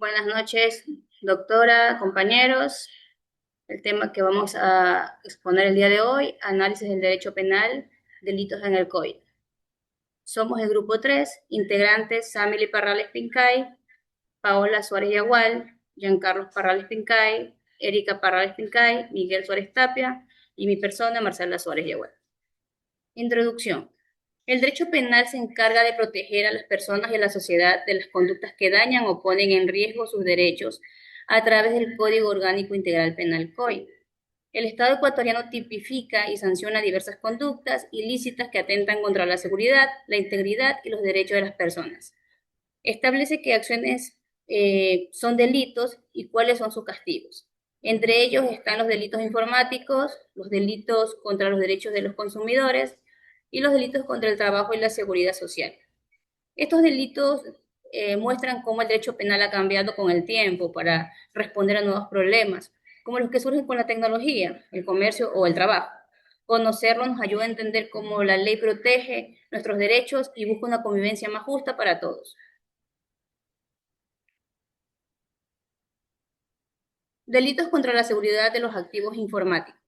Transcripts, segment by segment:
Buenas noches, doctora, compañeros. El tema que vamos a exponer el día de hoy, análisis del derecho penal, delitos en el COI. Somos el grupo 3, integrantes Samily Parrales Pincay, Paola Suárez Yagual, Giancarlos Parrales Pincay, Erika Parrales Pincay, Miguel Suárez Tapia y mi persona, Marcela Suárez Yagual. Introducción. El derecho penal se encarga de proteger a las personas y a la sociedad de las conductas que dañan o ponen en riesgo sus derechos a través del Código Orgánico Integral Penal COI. El Estado ecuatoriano tipifica y sanciona diversas conductas ilícitas que atentan contra la seguridad, la integridad y los derechos de las personas. Establece qué acciones son delitos y cuáles son sus castigos. Entre ellos están los delitos informáticos, los delitos contra los derechos de los consumidores y los delitos contra el trabajo y la seguridad social. Estos delitos muestran cómo el derecho penal ha cambiado con el tiempo para responder a nuevos problemas, como los que surgen con la tecnología, el comercio o el trabajo. Conocerlo nos ayuda a entender cómo la ley protege nuestros derechos y busca una convivencia más justa para todos. Delitos contra la seguridad de los activos informáticos.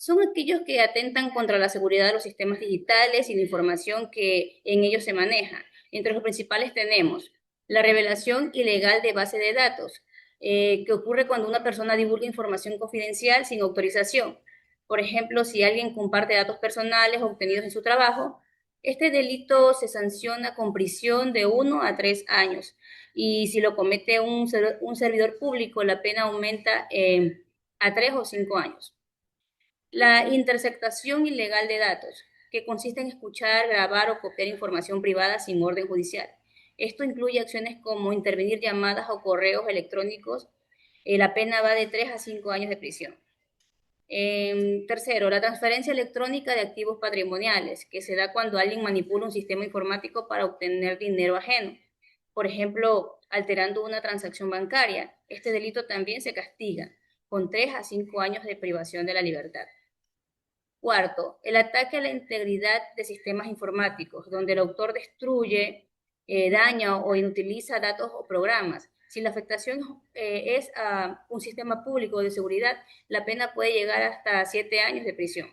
Son aquellos que atentan contra la seguridad de los sistemas digitales y la información que en ellos se maneja. Entre los principales tenemos la revelación ilegal de base de datos, que ocurre cuando una persona divulga información confidencial sin autorización. Por ejemplo, si alguien comparte datos personales obtenidos en su trabajo, este delito se sanciona con prisión de 1 a 3 años. Y si lo comete un servidor público, la pena aumenta a 3 o 5 años. La interceptación ilegal de datos, que consiste en escuchar, grabar o copiar información privada sin orden judicial. Esto incluye acciones como intervenir llamadas o correos electrónicos. La pena va de 3 a 5 años de prisión. Tercero, la transferencia electrónica de activos patrimoniales, que se da cuando alguien manipula un sistema informático para obtener dinero ajeno. Por ejemplo, alterando una transacción bancaria. Este delito también se castiga con 3 a 5 años de privación de la libertad. Cuarto, el ataque a la integridad de sistemas informáticos, donde el autor destruye, daña o inutiliza datos o programas. Si la afectación es a un sistema público de seguridad, la pena puede llegar hasta 7 años de prisión.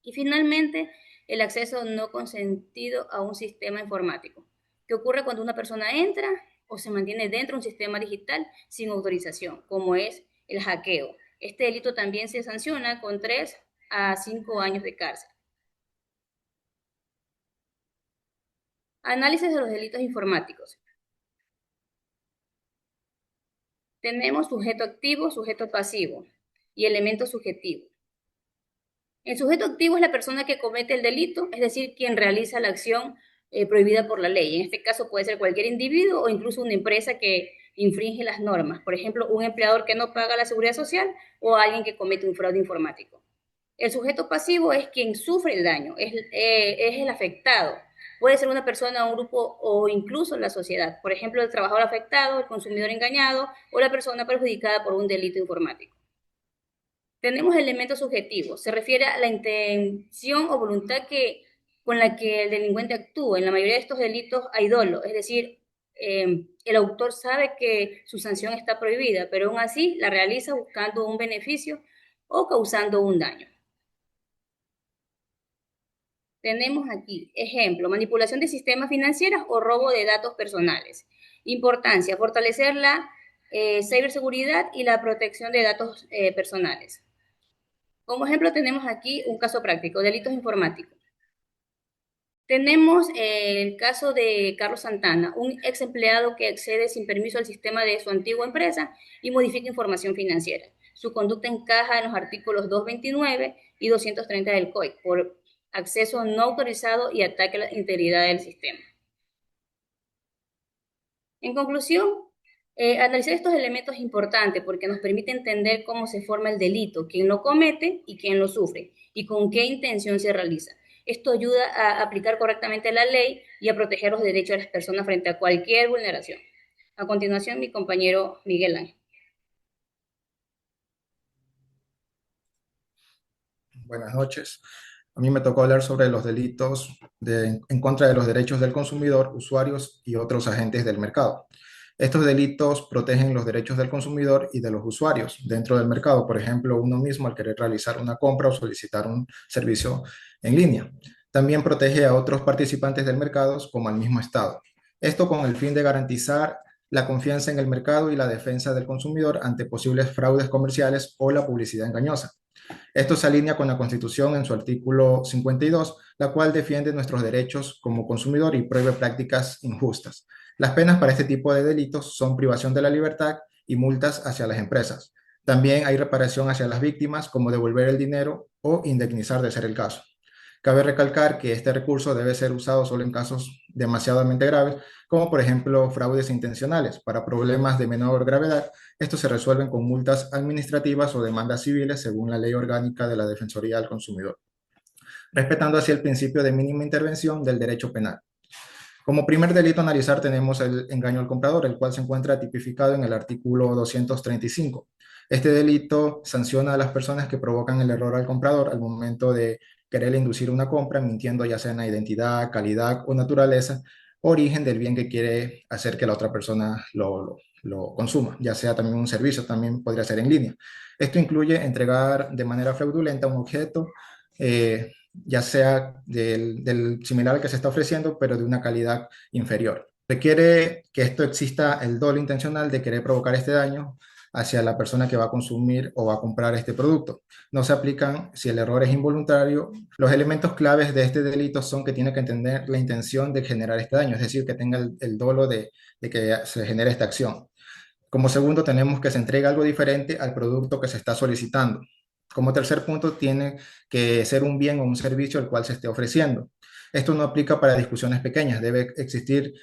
Y finalmente, el acceso no consentido a un sistema informático, que ocurre cuando una persona entra o se mantiene dentro de un sistema digital sin autorización, como es el hackeo. Este delito también se sanciona con 3 a 5 años de cárcel. Análisis de los delitos informáticos. Tenemos sujeto activo, sujeto pasivo y elemento subjetivo. El sujeto activo es la persona que comete el delito, es decir, quien realiza la acción prohibida por la ley. En este caso puede ser cualquier individuo o incluso una empresa que infringe las normas. Por ejemplo, un empleador que no paga la seguridad social o alguien que comete un fraude informático. El sujeto pasivo es quien sufre el daño, es el afectado. Puede ser una persona, un grupo o incluso la sociedad. Por ejemplo, el trabajador afectado, el consumidor engañado o la persona perjudicada por un delito informático. Tenemos elementos subjetivos. Se refiere a la intención o voluntad con la que el delincuente actúa. En la mayoría de estos delitos hay dolo, es decir, el autor sabe que su sanción está prohibida, pero aún así la realiza buscando un beneficio o causando un daño. Tenemos aquí, ejemplo, manipulación de sistemas financieros o robo de datos personales. Importancia, fortalecer la ciberseguridad y la protección de datos personales. Como ejemplo tenemos aquí un caso práctico, delitos informáticos. Tenemos el caso de Carlos Santana, un ex empleado que accede sin permiso al sistema de su antigua empresa y modifica información financiera. Su conducta encaja en los artículos 229 y 230 del COI por acceso no autorizado y ataque a la integridad del sistema. En conclusión, analizar estos elementos es importante porque nos permite entender cómo se forma el delito, quién lo comete y quién lo sufre, y con qué intención se realiza. Esto ayuda a aplicar correctamente la ley y a proteger los derechos de las personas frente a cualquier vulneración. A continuación, mi compañero Miguel Ángel. Buenas noches. A mí me tocó hablar sobre los delitos en contra de los derechos del consumidor, usuarios y otros agentes del mercado. Estos delitos protegen los derechos del consumidor y de los usuarios dentro del mercado, por ejemplo, uno mismo al querer realizar una compra o solicitar un servicio en línea. También protege a otros participantes del mercado, como al mismo Estado. Esto con el fin de garantizar la confianza en el mercado y la defensa del consumidor ante posibles fraudes comerciales o la publicidad engañosa. Esto se alinea con la Constitución en su artículo 52, la cual defiende nuestros derechos como consumidor y prohíbe prácticas injustas. Las penas para este tipo de delitos son privación de la libertad y multas hacia las empresas. También hay reparación hacia las víctimas, como devolver el dinero o indemnizar de ser el caso. Cabe recalcar que este recurso debe ser usado solo en casos demasiadamente graves, como por ejemplo fraudes intencionales. Para problemas de menor gravedad, estos se resuelven con multas administrativas o demandas civiles según la Ley Orgánica de la Defensoría del Consumidor, respetando así el principio de mínima intervención del derecho penal. Como primer delito a analizar tenemos el engaño al comprador, el cual se encuentra tipificado en el artículo 235. Este delito sanciona a las personas que provocan el error al comprador al momento de querer inducir una compra, mintiendo ya sea en la identidad, calidad o naturaleza, origen del bien que quiere hacer que la otra persona lo consuma, ya sea también un servicio, también podría ser en línea. Esto incluye entregar de manera fraudulenta un objeto, ya sea del similar al que se está ofreciendo, pero de una calidad inferior. Requiere que esto exista el dolo intencional de querer provocar este daño hacia la persona que va a consumir o va a comprar este producto. No se aplican si el error es involuntario. Los elementos claves de este delito son que tiene que entender la intención de generar este daño, es decir, que tenga el dolo de que se genere esta acción. Como segundo, tenemos que se entregue algo diferente al producto que se está solicitando. Como tercer punto, tiene que ser un bien o un servicio al cual se esté ofreciendo. Esto no aplica para discusiones pequeñas, debe existir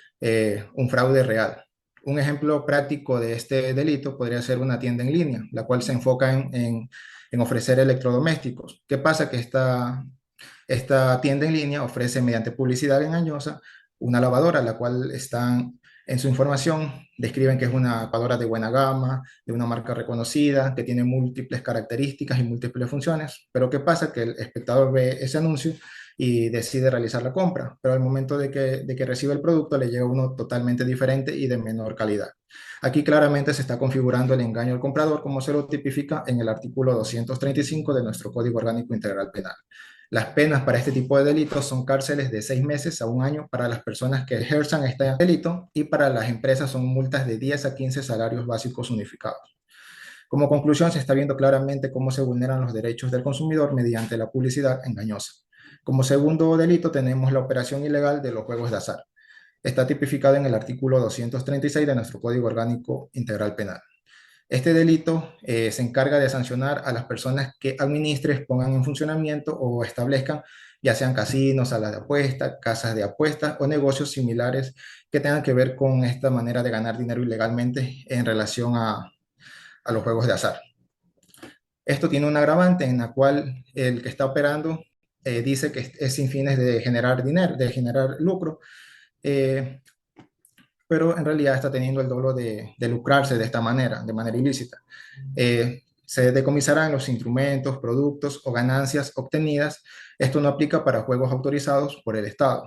un fraude real. Un ejemplo práctico de este delito podría ser una tienda en línea, la cual se enfoca en ofrecer electrodomésticos. ¿Qué pasa? Que esta tienda en línea ofrece mediante publicidad engañosa una lavadora, la cual están en su información, describen que es una lavadora de buena gama, de una marca reconocida, que tiene múltiples características y múltiples funciones. Pero ¿qué pasa? Que el espectador ve ese anuncio y decide realizar la compra, pero al momento de que recibe el producto le llega uno totalmente diferente y de menor calidad. Aquí claramente se está configurando el engaño al comprador, como se lo tipifica en el artículo 235 de nuestro Código Orgánico Integral Penal. Las penas para este tipo de delitos son cárceles de 6 meses a un año para las personas que ejerzan este delito y para las empresas son multas de 10 a 15 salarios básicos unificados. Como conclusión, se está viendo claramente cómo se vulneran los derechos del consumidor mediante la publicidad engañosa. Como segundo delito tenemos la operación ilegal de los juegos de azar. Está tipificado en el artículo 236 de nuestro Código Orgánico Integral Penal. Este delito se encarga de sancionar a las personas que administren, pongan en funcionamiento o establezcan, ya sean casinos, salas de apuestas, casas de apuestas o negocios similares que tengan que ver con esta manera de ganar dinero ilegalmente en relación a los juegos de azar. Esto tiene un agravante en la cual el que está operando dice que es sin fines de generar dinero, de generar lucro, eh, pero en realidad está teniendo el dolo de lucrarse de esta manera, de manera ilícita. Se decomisarán los instrumentos, productos o ganancias obtenidas. Esto no aplica para juegos autorizados por el Estado.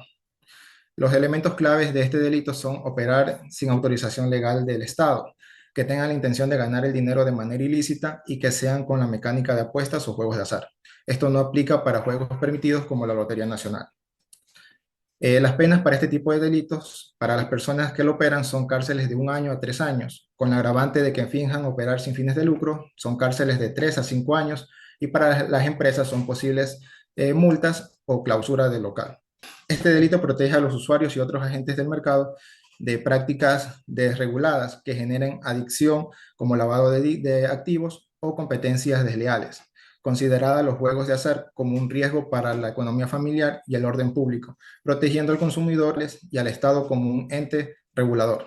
Los elementos claves de este delito son operar sin autorización legal del Estado, que tengan la intención de ganar el dinero de manera ilícita y que sean con la mecánica de apuestas o juegos de azar. Esto no aplica para juegos permitidos como la Lotería Nacional. Las penas para este tipo de delitos, para las personas que lo operan, son cárceles de 1 año a 3 años, con la agravante de que finjan operar sin fines de lucro, son cárceles de 3 a 5 años, y para las empresas son posibles multas o clausura del local. Este delito protege a los usuarios y otros agentes del mercado de prácticas desreguladas que generen adicción como lavado de activos o competencias desleales, considerada los juegos de azar como un riesgo para la economía familiar y el orden público, protegiendo al consumidor y al Estado como un ente regulador.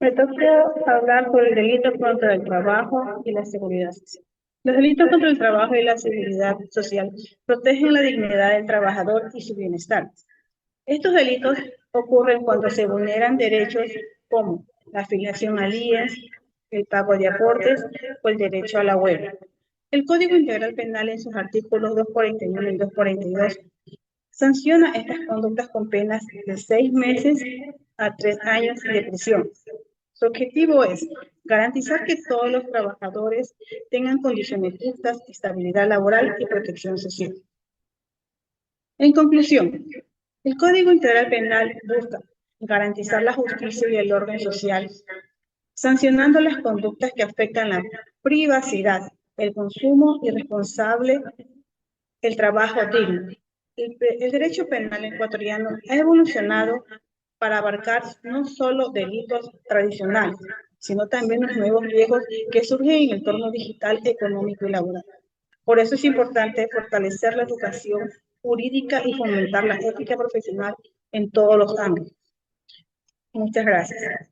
Me toca hablar sobre el delito contra el trabajo y la seguridad social. Los delitos contra el trabajo y la seguridad social protegen la dignidad del trabajador y su bienestar. Estos delitos ocurren cuando se vulneran derechos como la afiliación al IES, el pago de aportes o el derecho a la huelga. El Código Integral Penal en sus artículos 241 y 242 sanciona estas conductas con penas de 6 meses a 3 años de prisión. Su objetivo es garantizar que todos los trabajadores tengan condiciones justas, estabilidad laboral y protección social. En conclusión, el Código Integral Penal busca garantizar la justicia y el orden social, sancionando las conductas que afectan la privacidad, el consumo irresponsable, el trabajo digno. El derecho penal ecuatoriano ha evolucionado para abarcar no solo delitos tradicionales, sino también los nuevos riesgos que surgen en el entorno digital, económico y laboral. Por eso es importante fortalecer la educación jurídica y fomentar la ética profesional en todos los ámbitos. Muchas gracias.